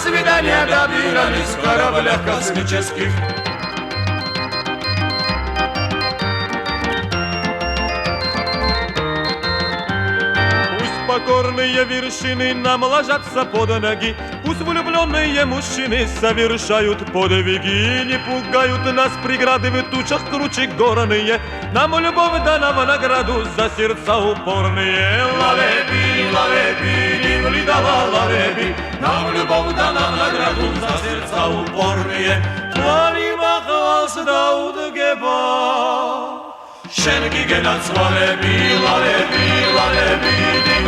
свидания добирались в кораблях космических. Покорные вершины нам ложатся под ноги, пусть влюбленные мужчины совершают подвиги. Не пугают нас преграды в тучах круче горные, нам любовь дана в награду за сердца упорные. Лалеби, не влидала лалеби, нам любовь дана в награду за сердца упорные. Плани махалс дауд геба, шен гигенат лалеби, лалеби, лалеби.